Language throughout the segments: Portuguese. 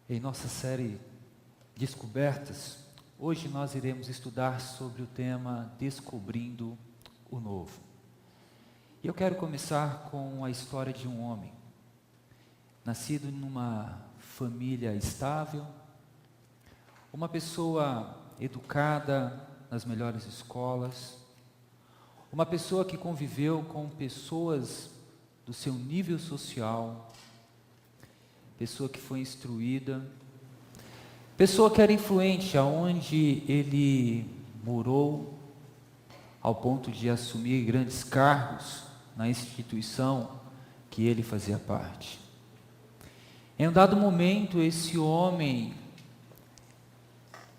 Em nossa série Descobertas, hoje nós iremos estudar sobre o tema Descobrindo o Novo. E eu quero começar com a história de um homem, nascido numa família estável, uma pessoa educada nas melhores escolas, uma pessoa que conviveu com pessoas do seu nível social, pessoa que foi instruída, pessoa que era influente aonde ele morou, ao ponto de assumir grandes cargos na instituição que ele fazia parte. Em um dado momento, esse homem,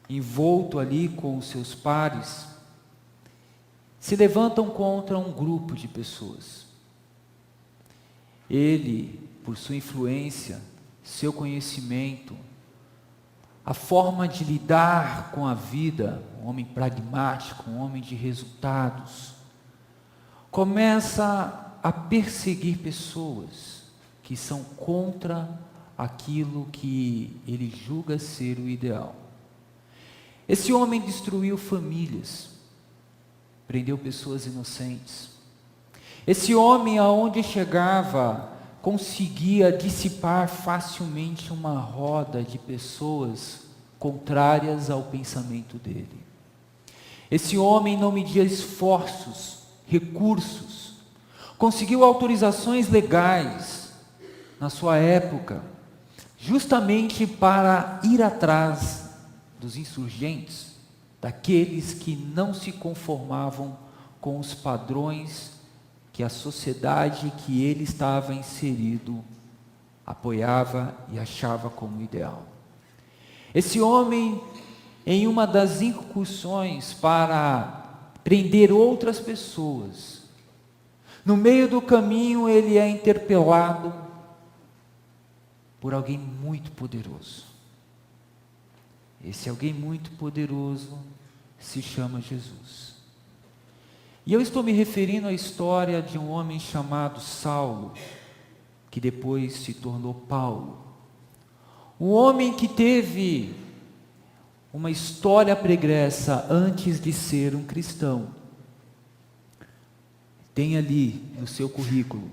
envolto ali com os seus pares, se levantam contra um grupo de pessoas. Ele, por sua influência, seu conhecimento, a forma de lidar com a vida, um homem pragmático, um homem de resultados, começa a perseguir pessoas que são contra aquilo que ele julga ser o ideal. Esse homem destruiu famílias, prendeu pessoas inocentes. Esse homem, aonde chegava, conseguia dissipar facilmente uma roda de pessoas contrárias ao pensamento dele. Esse homem não media esforços, recursos, conseguiu autorizações legais na sua época, justamente para ir atrás dos insurgentes, daqueles que não se conformavam com os padrões que a sociedade que ele estava inserido apoiava e achava como ideal. Esse homem, em uma das incursões para prender outras pessoas, no meio do caminho ele é interpelado por alguém muito poderoso. Esse alguém muito poderoso se chama Jesus. E eu estou me referindo à história de um homem chamado Saulo, que depois se tornou Paulo. Um homem que teve uma história pregressa antes de ser um cristão. Tem ali no seu currículo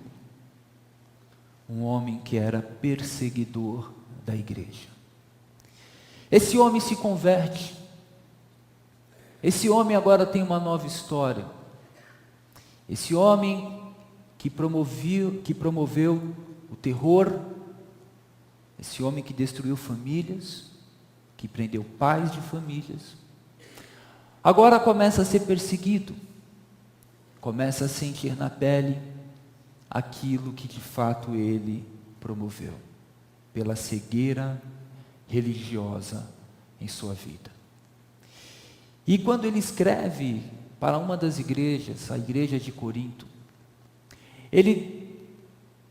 um homem que era perseguidor da igreja. Esse homem se converte. Esse homem agora tem uma nova história. Esse homem que promoveu o terror, esse homem que destruiu famílias, que prendeu pais de famílias, agora começa a ser perseguido, começa a sentir na pele aquilo que de fato ele promoveu, pela cegueira religiosa em sua vida. E quando ele escreve para uma das igrejas, a igreja de Corinto, ele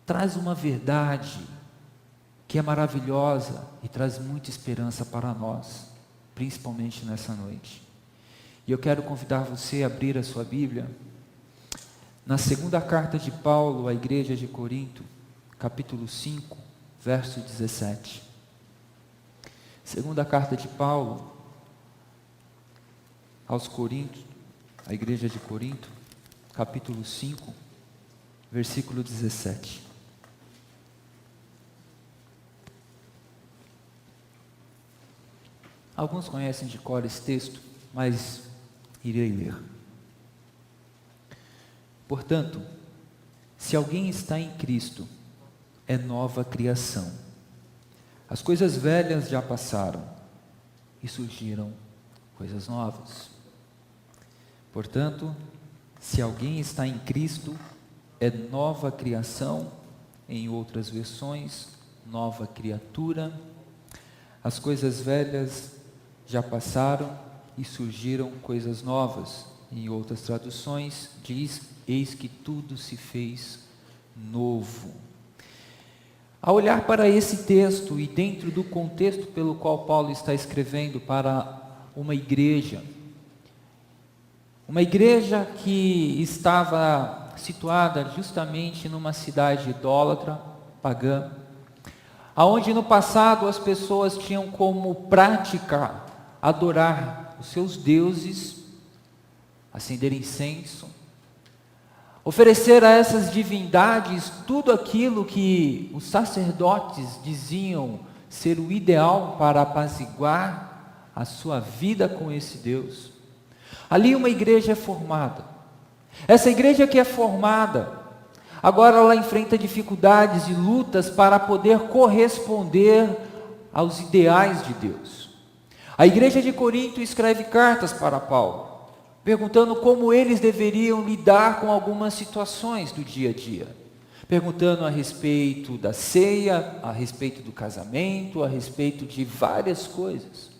traz uma verdade que é maravilhosa e traz muita esperança para nós, principalmente nessa noite. E eu quero convidar você a abrir a sua Bíblia na segunda carta de Paulo à igreja de Corinto, capítulo 5, verso 17. Segunda carta de Paulo aos Coríntios, a igreja de Corinto, capítulo 5, versículo 17. Alguns conhecem de cor esse texto, mas irei ler. Portanto, se alguém está em Cristo, é nova criação. As coisas velhas já passaram e surgiram coisas novas. Portanto, se alguém está em Cristo, é nova criação, em outras versões, nova criatura. As coisas velhas já passaram e surgiram coisas novas. Em outras traduções, diz: eis que tudo se fez novo. Ao olhar para esse texto e dentro do contexto pelo qual Paulo está escrevendo para uma igreja que estava situada justamente numa cidade idólatra, pagã, aonde no passado as pessoas tinham como prática adorar os seus deuses, acender incenso, oferecer a essas divindades tudo aquilo que os sacerdotes diziam ser o ideal para apaziguar a sua vida com esse Deus. Ali uma igreja é formada. Essa igreja que é formada, agora ela enfrenta dificuldades e lutas para poder corresponder aos ideais de Deus. A igreja de Corinto escreve cartas para Paulo, perguntando como eles deveriam lidar com algumas situações do dia a dia. Perguntando a respeito da ceia, a respeito do casamento, a respeito de várias coisas.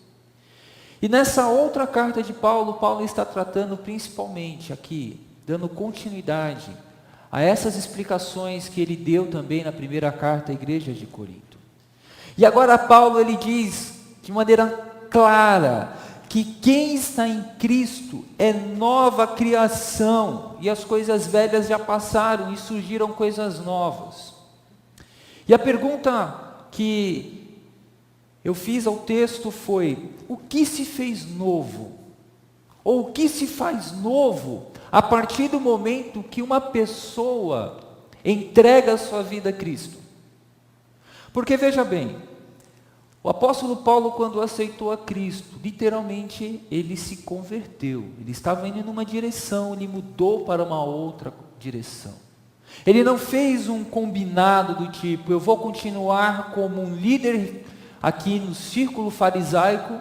E nessa outra carta de Paulo, Paulo está tratando principalmente aqui, dando continuidade a essas explicações que ele deu também na primeira carta à igreja de Corinto. E agora Paulo ele diz de maneira clara que quem está em Cristo é nova criação, e as coisas velhas já passaram e surgiram coisas novas. E a pergunta que eu fiz ao texto foi: o que se fez novo? Ou o que se faz novo a partir do momento que uma pessoa entrega a sua vida a Cristo? Porque veja bem, o apóstolo Paulo, quando aceitou a Cristo, literalmente ele se converteu. Ele estava indo numa direção, ele mudou para uma outra direção. Ele não fez um combinado do tipo: eu vou continuar como um líder aqui no círculo farisaico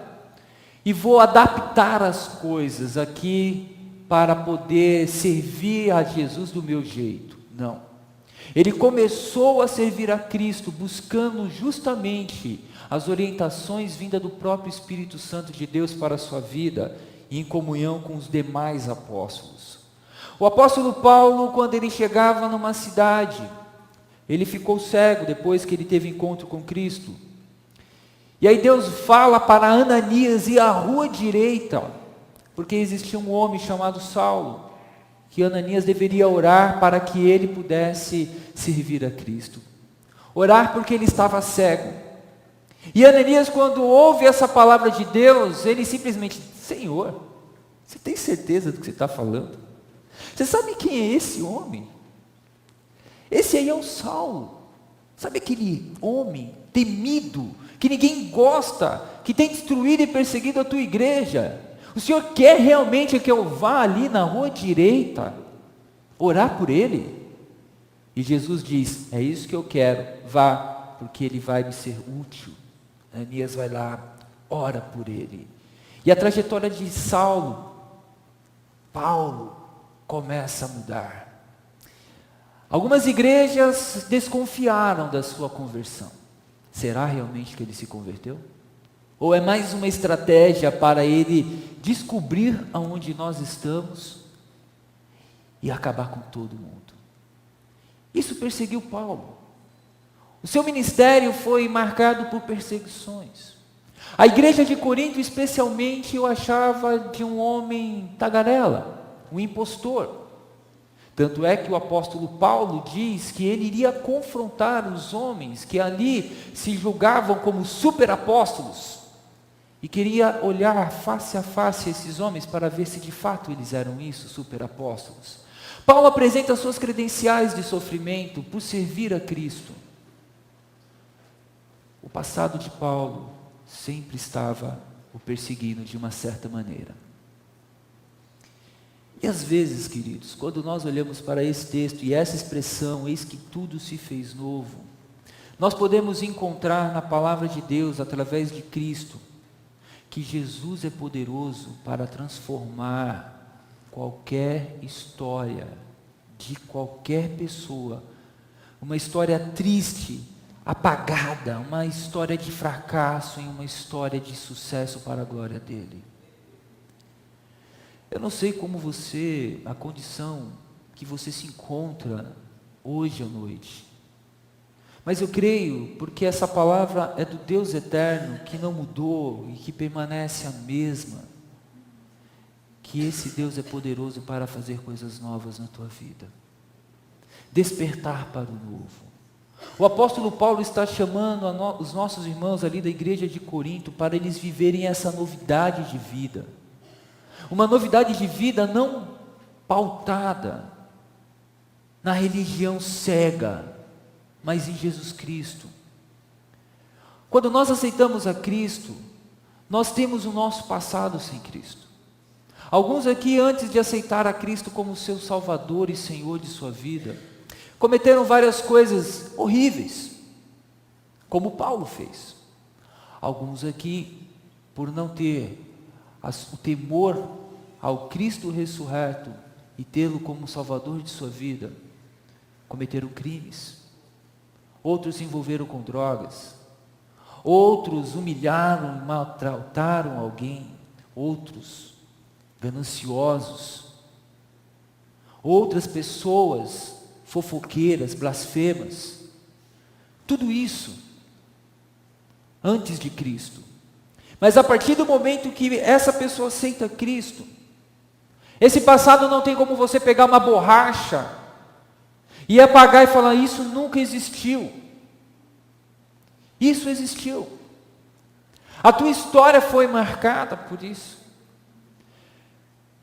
e vou adaptar as coisas aqui para poder servir a Jesus do meu jeito. Não. Ele começou a servir a Cristo buscando justamente as orientações vindas do próprio Espírito Santo de Deus para a sua vida, e em comunhão com os demais apóstolos. O apóstolo Paulo, quando ele chegava numa cidade, ele ficou cego depois que ele teve encontro com Cristo. E aí Deus fala para Ananias ir à rua direita, porque existia um homem chamado Saulo, que Ananias deveria orar para que ele pudesse servir a Cristo. Orar porque ele estava cego. E Ananias, quando ouve essa palavra de Deus, ele simplesmente: Senhor, você tem certeza do que você está falando? Você sabe quem é esse homem? Esse aí é o Saulo. Sabe aquele homem temido, que ninguém gosta, que tem destruído e perseguido a tua igreja? O Senhor quer realmente que eu vá ali na rua direita, orar por ele? E Jesus diz: é isso que eu quero, vá, porque ele vai me ser útil. Ananias vai lá, ora por ele. E a trajetória de Paulo, começa a mudar. Algumas igrejas desconfiaram da sua conversão. Será realmente que ele se converteu? Ou é mais uma estratégia para ele descobrir aonde nós estamos e acabar com todo mundo? Isso perseguiu Paulo. O seu ministério foi marcado por perseguições. A igreja de Corinto, especialmente, eu achava de um homem tagarela, um impostor. Tanto é que o apóstolo Paulo diz que ele iria confrontar os homens que ali se julgavam como superapóstolos, e queria olhar face a face esses homens para ver se de fato eles eram isso, superapóstolos. Paulo apresenta suas credenciais de sofrimento por servir a Cristo. O passado de Paulo sempre estava o perseguindo de uma certa maneira. E às vezes, queridos, quando nós olhamos para esse texto e essa expressão, eis que tudo se fez novo, nós podemos encontrar na palavra de Deus, através de Cristo, que Jesus é poderoso para transformar qualquer história de qualquer pessoa, uma história triste, apagada, uma história de fracasso, em uma história de sucesso para a glória dele. Eu não sei como você, a condição que você se encontra hoje à noite, mas eu creio, porque essa palavra é do Deus eterno, que não mudou e que permanece a mesma, que esse Deus é poderoso para fazer coisas novas na tua vida, despertar para o novo. O apóstolo Paulo está chamando os nossos irmãos ali da igreja de Corinto para eles viverem essa novidade de vida. Uma novidade de vida não pautada na religião cega, mas em Jesus Cristo. Quando nós aceitamos a Cristo, nós temos o nosso passado sem Cristo. Alguns aqui, antes de aceitar a Cristo como seu Salvador e Senhor de sua vida, cometeram várias coisas horríveis, como Paulo fez. Alguns aqui, por não ter o temor ao Cristo ressurreto e tê-lo como Salvador de sua vida, cometeram crimes. Outros se envolveram com drogas. Outros humilharam e maltrataram alguém. Outros gananciosos. Outras pessoas fofoqueiras, blasfemas. Tudo isso antes de Cristo. Mas a partir do momento que essa pessoa aceita Cristo, esse passado não tem como você pegar uma borracha e apagar e falar, isso nunca existiu. Isso existiu. A tua história foi marcada por isso.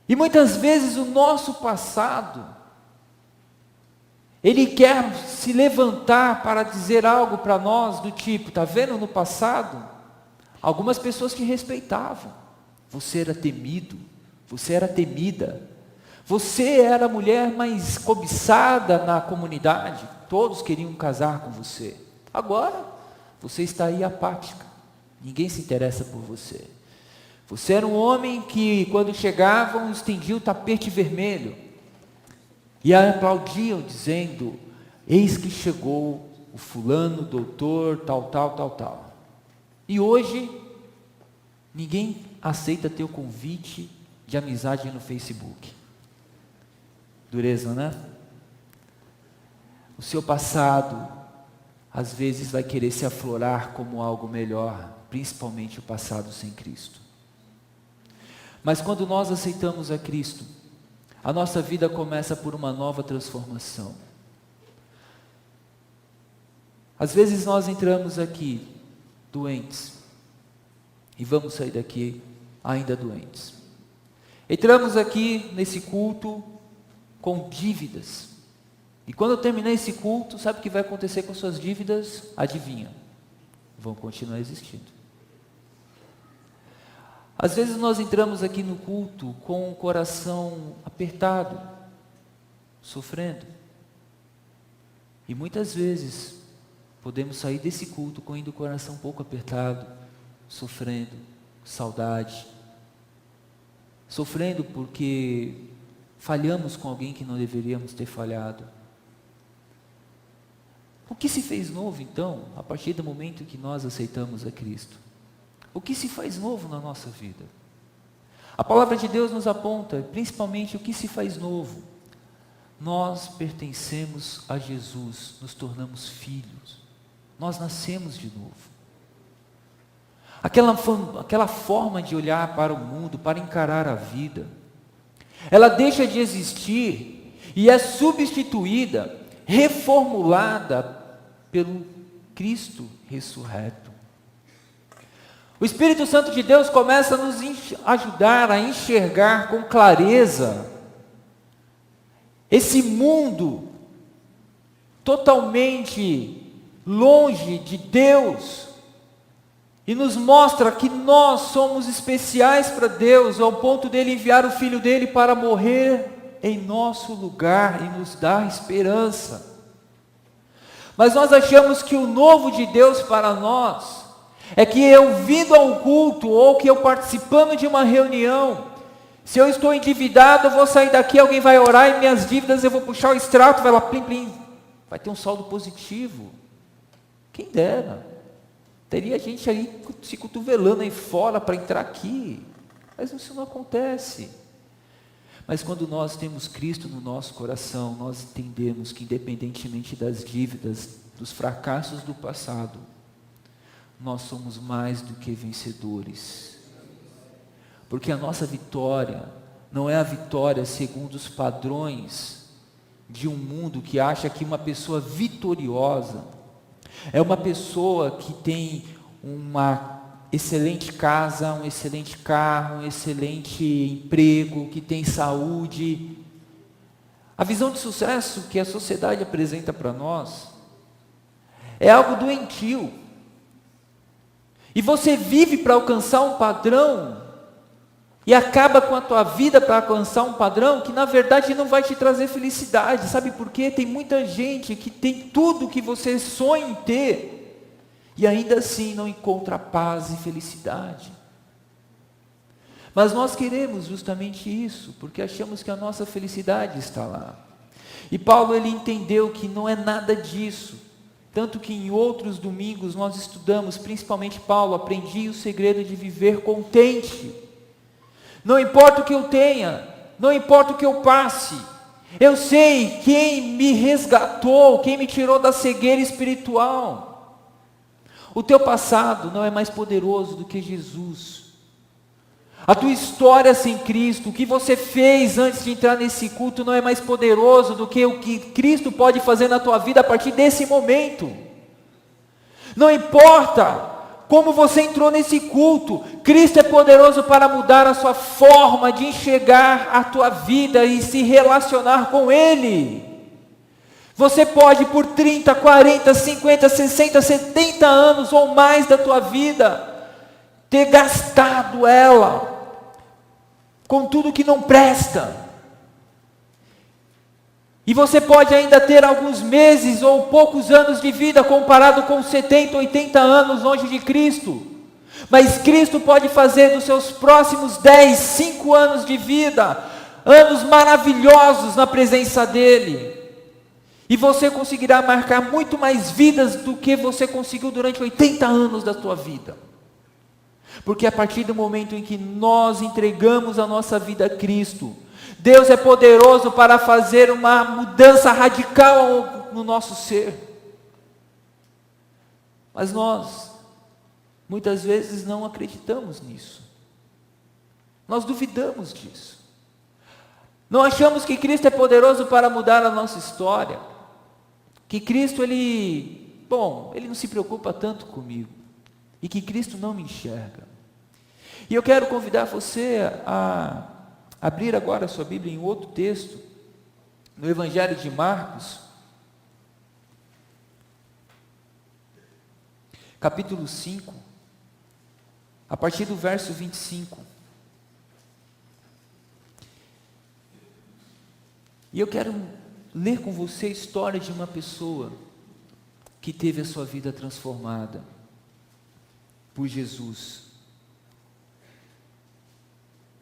E muitas vezes o nosso passado, ele quer se levantar para dizer algo para nós do tipo, está vendo no passado? Algumas pessoas te respeitavam. Você era temido, você era temida. Você era a mulher mais cobiçada na comunidade. Todos queriam casar com você. Agora, você está aí apática. Ninguém se interessa por você. Você era um homem que, quando chegavam, estendia o tapete vermelho. E aplaudiam, dizendo, eis que chegou o fulano, doutor, tal. E hoje, ninguém aceita teu convite de amizade no Facebook. Dureza, né? O seu passado, às vezes, vai querer se aflorar como algo melhor, principalmente o passado sem Cristo. Mas quando nós aceitamos a Cristo, a nossa vida começa por uma nova transformação. Às vezes nós entramos aqui doentes e vamos sair daqui ainda doentes. Entramos aqui nesse culto com dívidas. E quando eu terminar esse culto, sabe o que vai acontecer com suas dívidas? Adivinha? Vão continuar existindo. Às vezes nós entramos aqui no culto com o coração apertado, sofrendo. E muitas vezes podemos sair desse culto com o coração um pouco apertado, sofrendo, saudade. Sofrendo porque falhamos com alguém que não deveríamos ter falhado. O que se fez novo então, a partir do momento que nós aceitamos a Cristo? O que se faz novo na nossa vida? A palavra de Deus nos aponta, principalmente, o que se faz novo. Nós pertencemos a Jesus, nos tornamos filhos. Nós nascemos de novo. Aquela forma de olhar para o mundo, para encarar a vida, ela deixa de existir e é substituída, reformulada pelo Cristo ressurreto. O Espírito Santo de Deus começa a nos ajudar a enxergar com clareza esse mundo totalmente longe de Deus e nos mostra que nós somos especiais para Deus ao ponto dele enviar o Filho dele para morrer em nosso lugar e nos dar esperança. Mas nós achamos que o novo de Deus para nós é que eu vindo a um culto, ou que eu participando de uma reunião, se eu estou endividado, eu vou sair daqui, alguém vai orar e minhas dívidas, eu vou puxar o extrato, vai lá, plim, plim, vai ter um saldo positivo. Quem dera. Teria gente aí se cotovelando aí fora para entrar aqui. Mas isso não acontece. Mas quando nós temos Cristo no nosso coração, nós entendemos que independentemente das dívidas, dos fracassos do passado, nós somos mais do que vencedores. Porque a nossa vitória não é a vitória segundo os padrões de um mundo que acha que uma pessoa vitoriosa É uma pessoa que tem uma excelente casa, um excelente carro, um excelente emprego, que tem saúde. A visão de sucesso que a sociedade apresenta para nós é algo doentio. E você vive para alcançar um padrão e acaba com a tua vida para alcançar um padrão que na verdade não vai te trazer felicidade. Sabe por quê? Tem muita gente que tem tudo que você sonha em ter e ainda assim não encontra paz e felicidade. Mas nós queremos justamente isso, porque achamos que a nossa felicidade está lá. E Paulo, ele entendeu que não é nada disso. Tanto que em outros domingos nós estudamos, principalmente Paulo, aprendi o segredo de viver contente. Não importa o que eu tenha, não importa o que eu passe, eu sei quem me resgatou, quem me tirou da cegueira espiritual. O teu passado não é mais poderoso do que Jesus. A tua história sem Cristo, o que você fez antes de entrar nesse culto não é mais poderoso do que o que Cristo pode fazer na tua vida a partir desse momento. Não importa como você entrou nesse culto, Cristo é poderoso para mudar a sua forma de enxergar a tua vida e se relacionar com Ele. Você pode por 30, 40, 50, 60, 70 anos ou mais da tua vida ter gastado ela com tudo que não presta. E você pode ainda ter alguns meses ou poucos anos de vida comparado com 70, 80 anos longe de Cristo. Mas Cristo pode fazer dos seus próximos 10, 5 anos de vida, anos maravilhosos na presença dEle. E você conseguirá marcar muito mais vidas do que você conseguiu durante 80 anos da tua vida. Porque a partir do momento em que nós entregamos a nossa vida a Cristo, Deus é poderoso para fazer uma mudança radical no nosso ser. Mas nós, muitas vezes, não acreditamos nisso. Nós duvidamos disso. Não achamos que Cristo é poderoso para mudar a nossa história. Que Cristo, Ele não se preocupa tanto comigo. E que Cristo não me enxerga. E eu quero convidar você a abrir agora a sua Bíblia em outro texto, no Evangelho de Marcos, capítulo 5, a partir do verso 25. E eu quero ler com você a história de uma pessoa que teve a sua vida transformada por Jesus.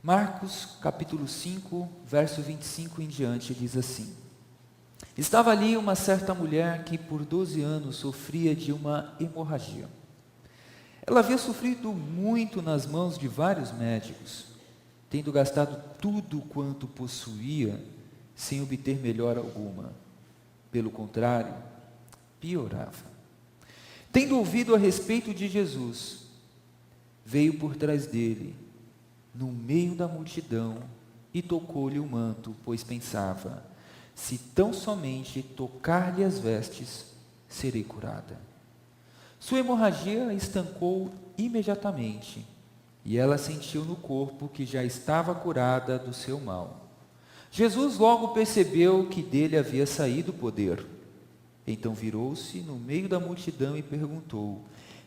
Marcos capítulo 5, verso 25 em diante, diz assim: Estava ali uma certa mulher que por 12 anos sofria de uma hemorragia. Ela havia sofrido muito nas mãos de vários médicos, tendo gastado tudo quanto possuía, sem obter melhora alguma. Pelo contrário, piorava. Tendo ouvido a respeito de Jesus, veio por trás dele, no meio da multidão, e tocou-lhe o manto, pois pensava: se tão somente tocar-lhe as vestes, serei curada. Sua hemorragia estancou imediatamente, e ela sentiu no corpo que já estava curada do seu mal. Jesus logo percebeu que dele havia saído o poder. Então virou-se no meio da multidão e perguntou: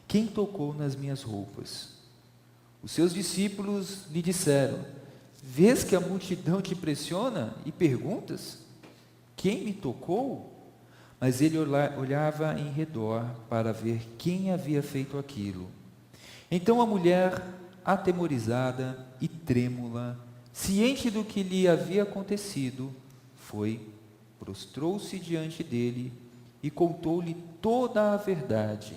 quem tocou nas minhas roupas? Os seus discípulos lhe disseram: vês que a multidão te pressiona e perguntas: quem me tocou? Mas ele olhava em redor para ver quem havia feito aquilo. Então a mulher, atemorizada e trêmula, ciente do que lhe havia acontecido, prostrou-se diante dele e contou-lhe toda a verdade.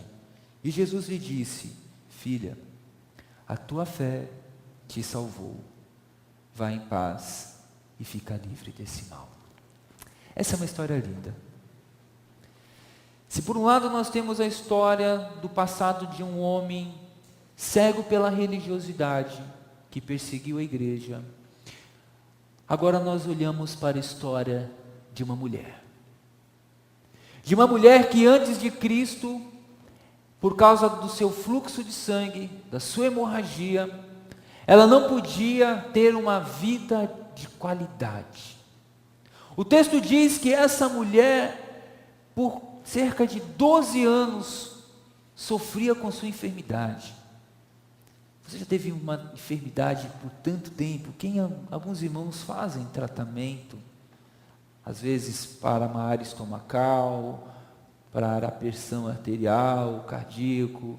E Jesus lhe disse: filha, a tua fé te salvou. Vá em paz e fica livre desse mal. Essa é uma história linda. Se por um lado nós temos a história do passado de um homem cego pela religiosidade, que perseguiu a igreja, agora nós olhamos para a história de uma mulher. De uma mulher que antes de Cristo por causa do seu fluxo de sangue, da sua hemorragia, ela não podia ter uma vida de qualidade. O texto diz que essa mulher, por cerca de 12 anos, sofria com sua enfermidade. Você já teve uma enfermidade por tanto tempo? Alguns irmãos fazem tratamento, às vezes para uma área estomacal, para a pressão arterial, cardíaco.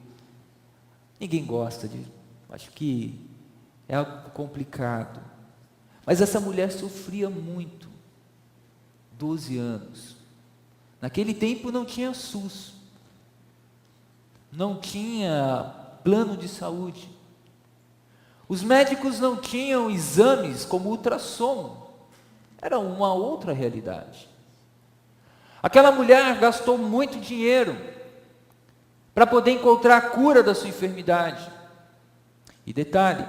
Ninguém gosta de, acho que é algo complicado. Mas essa mulher sofria muito, 12 anos. Naquele tempo não tinha SUS, não tinha plano de saúde. Os médicos não tinham exames como ultrassom, era uma outra realidade. Aquela mulher gastou muito dinheiro para poder encontrar a cura da sua enfermidade. E detalhe,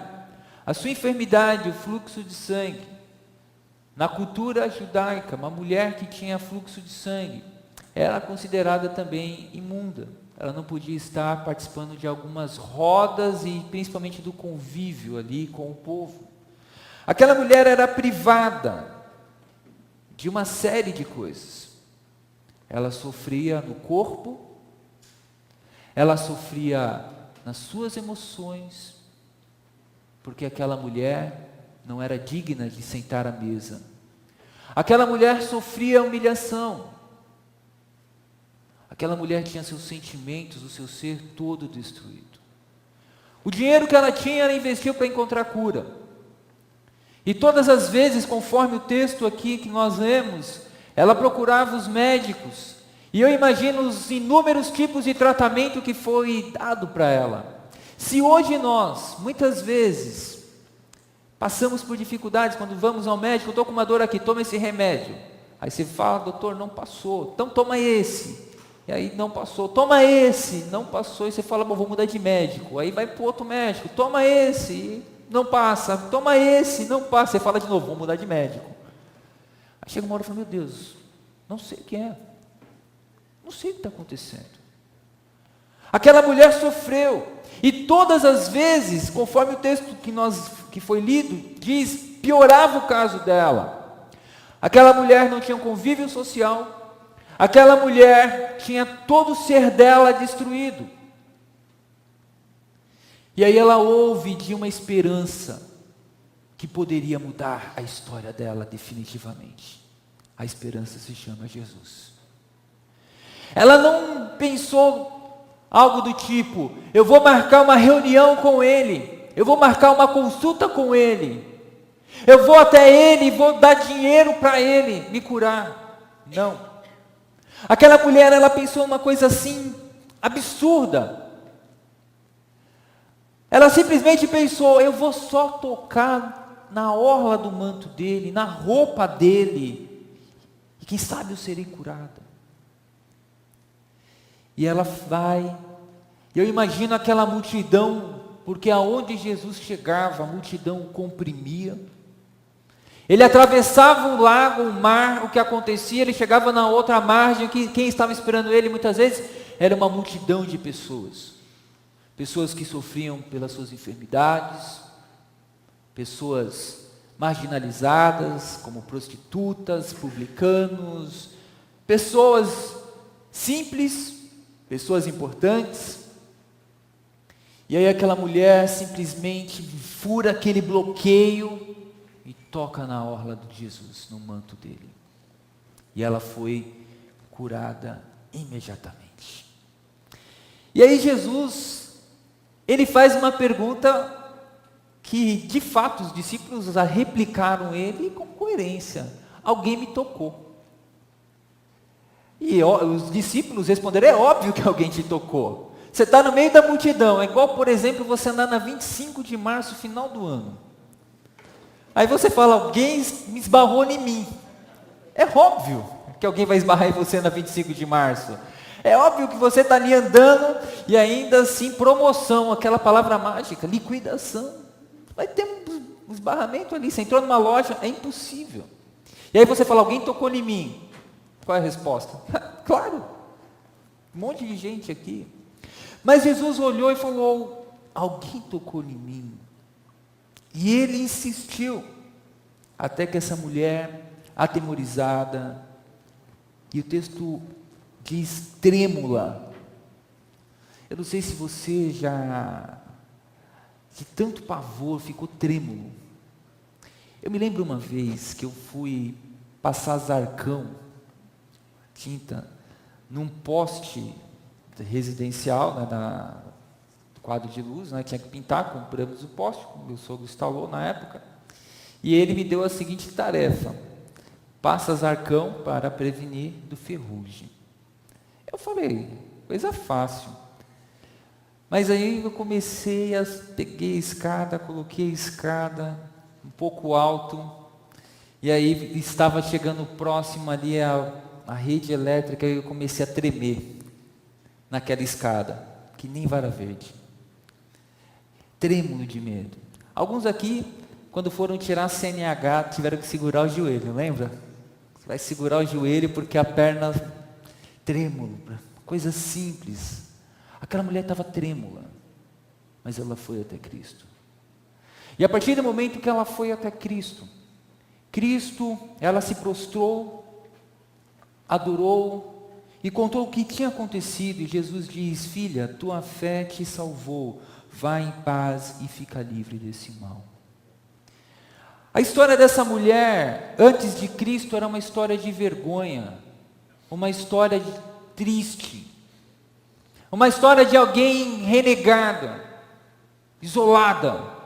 a sua enfermidade, o fluxo de sangue, na cultura judaica, uma mulher que tinha fluxo de sangue, era considerada também imunda. Ela não podia estar participando de algumas rodas e principalmente do convívio ali com o povo. Aquela mulher era privada de uma série de coisas. Ela sofria no corpo, ela sofria nas suas emoções, porque aquela mulher não era digna de sentar à mesa. Aquela mulher sofria humilhação. Aquela mulher tinha seus sentimentos, o seu ser todo destruído. O dinheiro que ela tinha, ela investiu para encontrar cura. E todas as vezes, conforme o texto aqui que nós lemos, ela procurava os médicos. E eu imagino os inúmeros tipos de tratamento que foi dado para ela. Se hoje nós, muitas vezes, passamos por dificuldades quando vamos ao médico, estou com uma dor aqui, toma esse remédio. Aí você fala, doutor, não passou, então toma esse. E aí não passou, toma esse, não passou, e você fala, bom, vou mudar de médico. Aí vai para o outro médico, toma esse, e não passa, toma esse, não passa. Você fala de novo, vou mudar de médico. Aí chega uma hora e fala, meu Deus, não sei o que é, não sei o que está acontecendo. Aquela mulher sofreu, e todas as vezes, conforme o texto que foi lido, diz, piorava o caso dela. Aquela mulher não tinha um convívio social, aquela mulher tinha todo o ser dela destruído. E aí ela ouve de uma esperança que poderia mudar a história dela definitivamente. A esperança se chama Jesus. Ela não pensou algo do tipo, eu vou marcar uma reunião com ele, eu vou marcar uma consulta com ele, eu vou até ele e vou dar dinheiro para ele me curar. Não. Aquela mulher, ela pensou uma coisa assim, absurda. Ela simplesmente pensou, eu vou só tocar na orla do manto dele, na roupa dele, e quem sabe eu serei curada. E ela vai, eu imagino aquela multidão, porque aonde Jesus chegava, a multidão o comprimia. Ele atravessava o lago, o mar, o que acontecia, ele chegava na outra margem, quem estava esperando ele muitas vezes, era uma multidão de pessoas. Pessoas que sofriam pelas suas enfermidades, pessoas marginalizadas, como prostitutas, publicanos, pessoas simples, pessoas importantes. E aí aquela mulher simplesmente fura aquele bloqueio e toca na orla de Jesus, no manto dele. E ela foi curada imediatamente. E aí Jesus, ele faz uma pergunta que, de fato, os discípulos a replicaram ele com coerência. Alguém me tocou. E os discípulos responderam, é óbvio que alguém te tocou. Você está no meio da multidão, é igual, por exemplo, você andar na 25 de março, final do ano. Aí você fala, alguém me esbarrou em mim. É óbvio que alguém vai esbarrar em você na 25 de março. É óbvio que você está ali andando e ainda assim promoção, aquela palavra mágica, liquidação. Vai ter um esbarramento ali, você entrou numa loja, é impossível. E aí você fala, alguém tocou em mim. Qual é a resposta? Claro, um monte de gente aqui. Mas Jesus olhou e falou: alguém tocou em mim. E ele insistiu, até que essa mulher, atemorizada, e o texto diz trêmula. Eu não sei se você já, de tanto pavor, ficou trêmulo. Eu me lembro uma vez que eu fui passar zarcão, tinta, num poste residencial, né, do quadro de luz, né, tinha que pintar, compramos o poste, meu sogro instalou na época, e ele me deu a seguinte tarefa: passa zarcão para prevenir do ferrugem. Eu falei, coisa fácil. Mas aí eu peguei a escada, coloquei a escada um pouco alto, e aí estava chegando próximo ali a rede elétrica, e eu comecei a tremer naquela escada, que nem vara verde. Trêmulo de medo. Alguns aqui, quando foram tirar a CNH, tiveram que segurar o joelho, lembra? Você vai segurar o joelho porque a perna trêmulo, coisa simples. Aquela mulher estava trêmula, mas ela foi até Cristo. E a partir do momento que ela foi até Cristo, ela se prostrou, adorou e contou o que tinha acontecido. E Jesus diz: filha, tua fé te salvou, vá em paz e fica livre desse mal. A história dessa mulher, antes de Cristo, era uma história de vergonha, uma história triste, uma história de alguém renegada, isolada.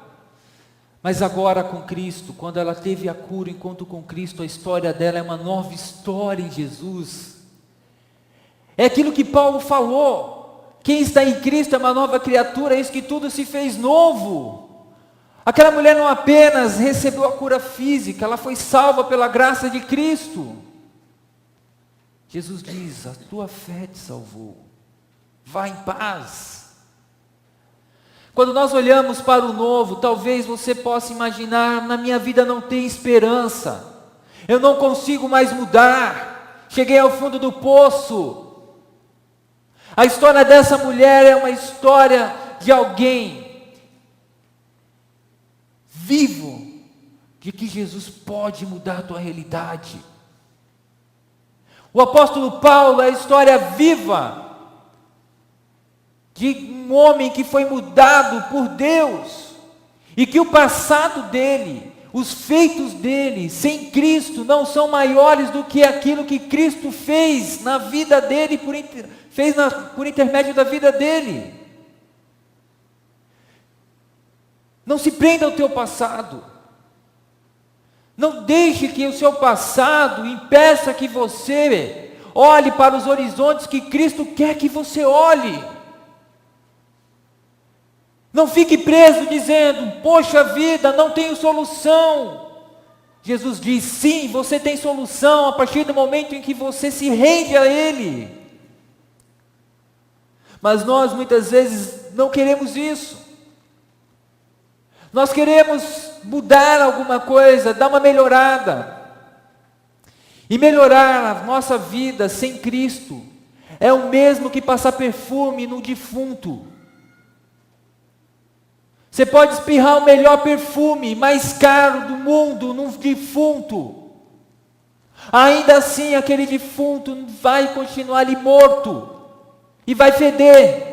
Mas agora com Cristo, quando ela teve a cura, enquanto com Cristo, a história dela é uma nova história em Jesus. É aquilo que Paulo falou: quem está em Cristo é uma nova criatura, eis que tudo se fez novo. Aquela mulher não apenas recebeu a cura física, ela foi salva pela graça de Cristo. Jesus diz: a tua fé te salvou, vá em paz. Quando nós olhamos para o novo, talvez você possa imaginar: na minha vida não tem esperança, eu não consigo mais mudar, cheguei ao fundo do poço. A história dessa mulher é uma história de alguém vivo, de que Jesus pode mudar a tua realidade. O apóstolo Paulo é a história viva de um homem que foi mudado por Deus, e que o passado dele, os feitos dele, sem Cristo, não são maiores do que aquilo que Cristo fez na vida dele, por intermédio da vida dele. Não se prenda ao teu passado, não deixe que o seu passado impeça que você olhe para os horizontes que Cristo quer que você olhe. Não fique preso dizendo: poxa vida, não tenho solução. Jesus diz: sim, você tem solução a partir do momento em que você se rende a Ele. Mas nós muitas vezes não queremos isso. Nós queremos mudar alguma coisa, dar uma melhorada. E melhorar a nossa vida sem Cristo é o mesmo que passar perfume no defunto. Você pode espirrar o melhor perfume, mais caro do mundo, num defunto. Ainda assim, aquele defunto vai continuar ali morto. E vai feder.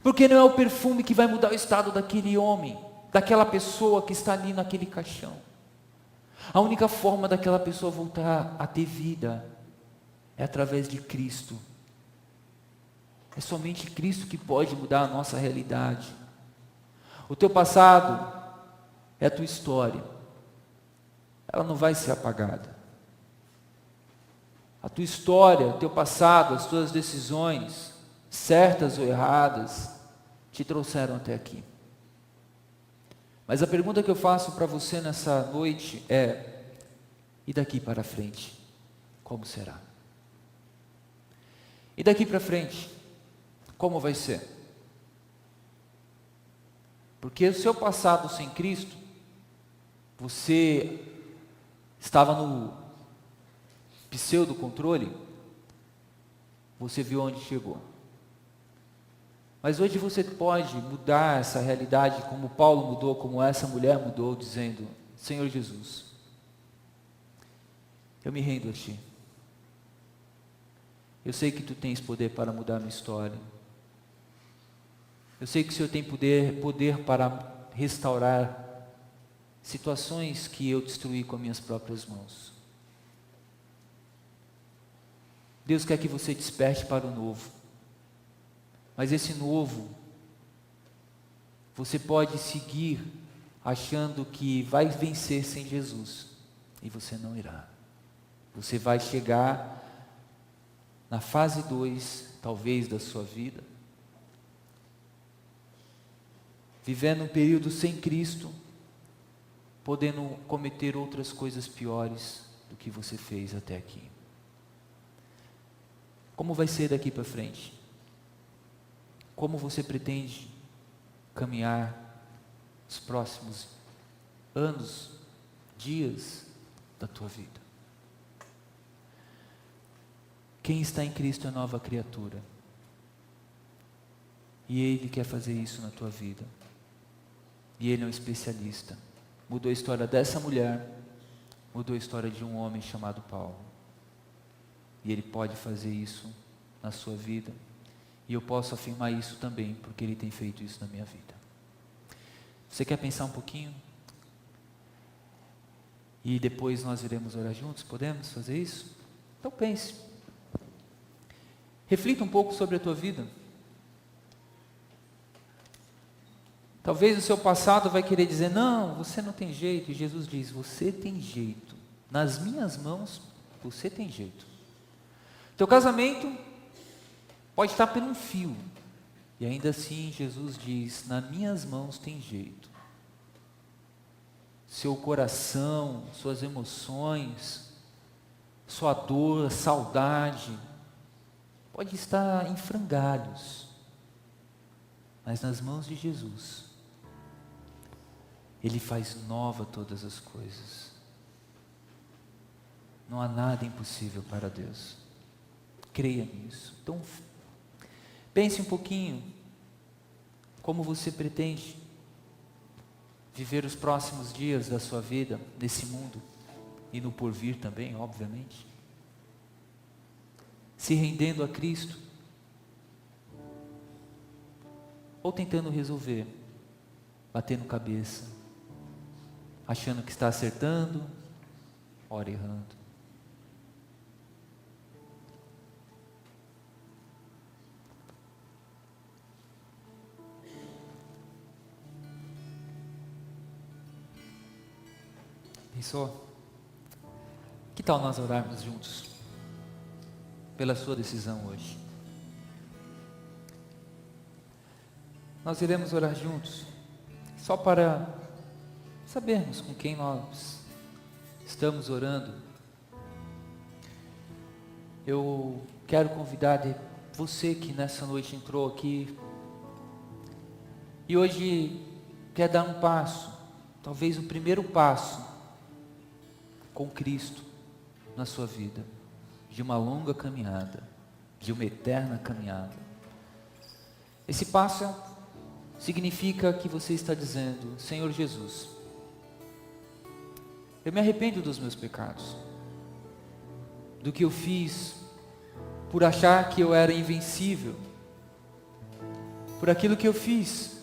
Porque não é o perfume que vai mudar o estado daquele homem, daquela pessoa que está ali naquele caixão. A única forma daquela pessoa voltar a ter vida é através de Cristo. É somente Cristo que pode mudar a nossa realidade. O teu passado é a tua história. Ela não vai ser apagada. A tua história, o teu passado, as tuas decisões, certas ou erradas, te trouxeram até aqui. Mas a pergunta que eu faço para você nessa noite é: e daqui para frente, como será? E daqui para frente, como vai ser? Porque o seu passado sem Cristo, você estava no pseudo-controle, você viu onde chegou. Mas hoje você pode mudar essa realidade como Paulo mudou, como essa mulher mudou, dizendo: Senhor Jesus, eu me rendo a Ti. Eu sei que Tu tens poder para mudar a minha história. Eu sei que o Senhor tem poder para restaurar situações que eu destruí com as minhas próprias mãos. Deus quer que você desperte para o novo. Mas esse novo, você pode seguir achando que vai vencer sem Jesus. E você não irá. Você vai chegar na fase 2, talvez, da sua vida, vivendo um período sem Cristo, podendo cometer outras coisas piores do que você fez até aqui. Como vai ser daqui para frente? Como você pretende caminhar os próximos anos, dias da tua vida? Quem está em Cristo é nova criatura. E Ele quer fazer isso na tua vida. E Ele é um especialista. Mudou a história dessa mulher, mudou a história de um homem chamado Paulo. E Ele pode fazer isso na sua vida. E eu posso afirmar isso também, porque Ele tem feito isso na minha vida. Você quer pensar um pouquinho? E depois nós iremos orar juntos? Podemos fazer isso? Então pense. Reflita um pouco sobre a tua vida. Talvez o seu passado vai querer dizer: não, você não tem jeito. E Jesus diz: você tem jeito. Nas minhas mãos, você tem jeito. Teu casamento pode estar por um fio. E ainda assim Jesus diz: nas minhas mãos tem jeito. Seu coração, suas emoções, sua dor, saudade, pode estar em frangalhos. Mas nas mãos de Jesus, Ele faz nova todas as coisas. Não há nada impossível para Deus. Creia nisso. Então, pense um pouquinho como você pretende viver os próximos dias da sua vida nesse mundo e no porvir também, obviamente. Se rendendo a Cristo ou tentando resolver, batendo cabeça, achando que está acertando, ora errando. Pensou? Que tal nós orarmos juntos pela sua decisão hoje? Nós iremos orar juntos, só para sabermos com quem nós estamos orando. Eu quero convidar você que nessa noite entrou aqui e hoje quer dar um passo, talvez o primeiro passo com Cristo na sua vida, de uma longa caminhada, de uma eterna caminhada. Esse passo significa que você está dizendo: Senhor Jesus, eu me arrependo dos meus pecados, do que eu fiz por achar que eu era invencível, por aquilo que eu fiz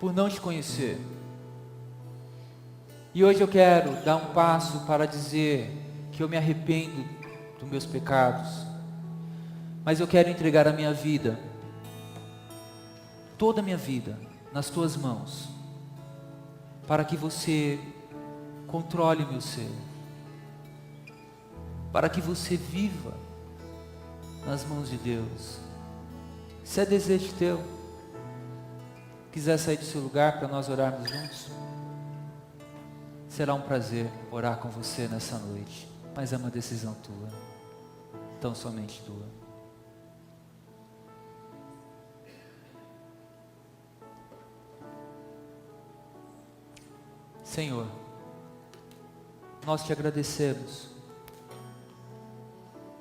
por não te conhecer. E hoje eu quero dar um passo para dizer que eu me arrependo dos meus pecados, mas eu quero entregar a minha vida, toda a minha vida, nas tuas mãos, para que você controle o meu ser, para que você viva nas mãos de Deus. Se é desejo teu, quiser sair do seu lugar para nós orarmos juntos, será um prazer orar com você nessa noite, mas é uma decisão tua, tão somente tua. Senhor, nós te agradecemos,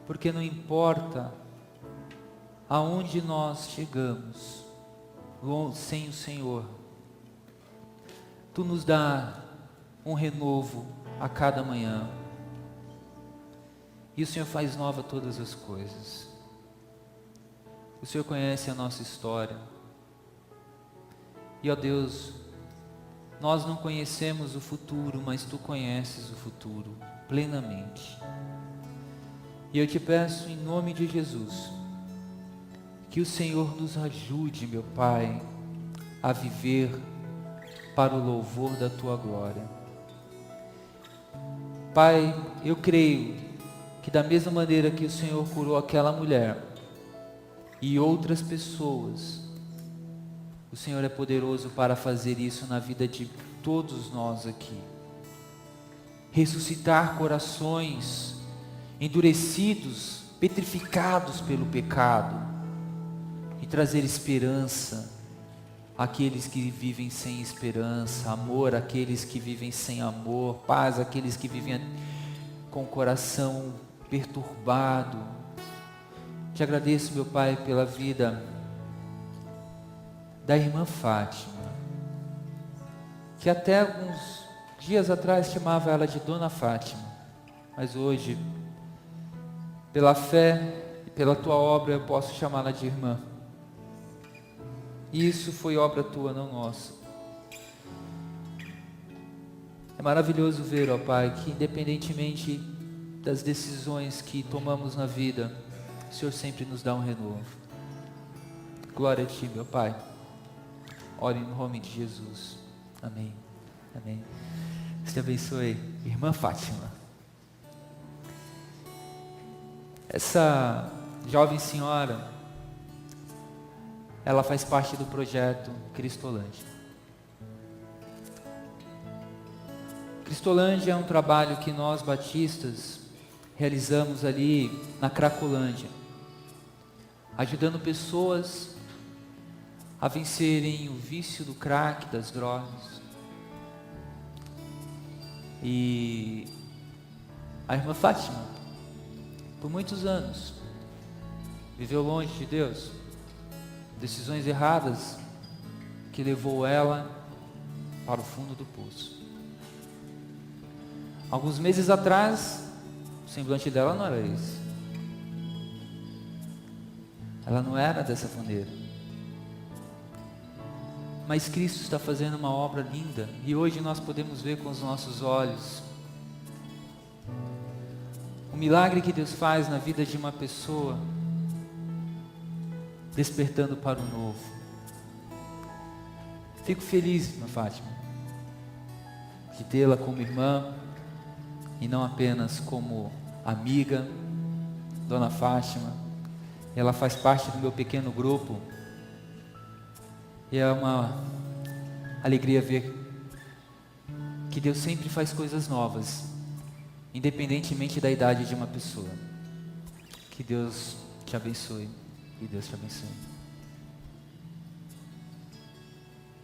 porque não importa aonde nós chegamos, sem o Senhor, Tu nos dá um renovo a cada manhã. E o Senhor faz nova todas as coisas. O Senhor conhece a nossa história. E ó Deus, nós não conhecemos o futuro, mas Tu conheces o futuro plenamente. E eu te peço em nome de Jesus, que o Senhor nos ajude, meu Pai, a viver para o louvor da Tua glória. Pai, eu creio que da mesma maneira que o Senhor curou aquela mulher e outras pessoas, o Senhor é poderoso para fazer isso na vida de todos nós aqui. Ressuscitar corações endurecidos, petrificados pelo pecado, e trazer esperança àqueles que vivem sem esperança, amor àqueles que vivem sem amor, paz àqueles que vivem com o coração perturbado. Te agradeço, meu Pai, pela vida da irmã Fátima, que até alguns dias atrás chamava ela de Dona Fátima, mas hoje, pela fé e pela Tua obra, eu posso chamá-la de irmã. E isso foi obra Tua, não nossa. É maravilhoso ver, ó Pai, que independentemente das decisões que tomamos na vida, o Senhor sempre nos dá um renovo. Glória a Ti, meu Pai. Ore no nome de Jesus. Amém. Amém. Deus te abençoe, irmã Fátima. Essa jovem senhora, ela faz parte do projeto Cristolândia. Cristolândia é um trabalho que nós batistas realizamos ali na Cracolândia, ajudando pessoas a vencerem o vício do crack, das drogas. E a irmã Fátima, por muitos anos, viveu longe de Deus, decisões erradas que levou ela para o fundo do poço. Alguns meses atrás, o semblante dela não era esse. Ela não era dessa maneira. Mas Cristo está fazendo uma obra linda, e hoje nós podemos ver com os nossos olhos o milagre que Deus faz na vida de uma pessoa, despertando para o novo. Fico feliz, irmã Fátima, de tê-la como irmã, e não apenas como amiga. Dona Fátima, ela faz parte do meu pequeno grupo, e é uma alegria ver que Deus sempre faz coisas novas, independentemente da idade de uma pessoa. Que Deus te abençoe, e Deus te abençoe.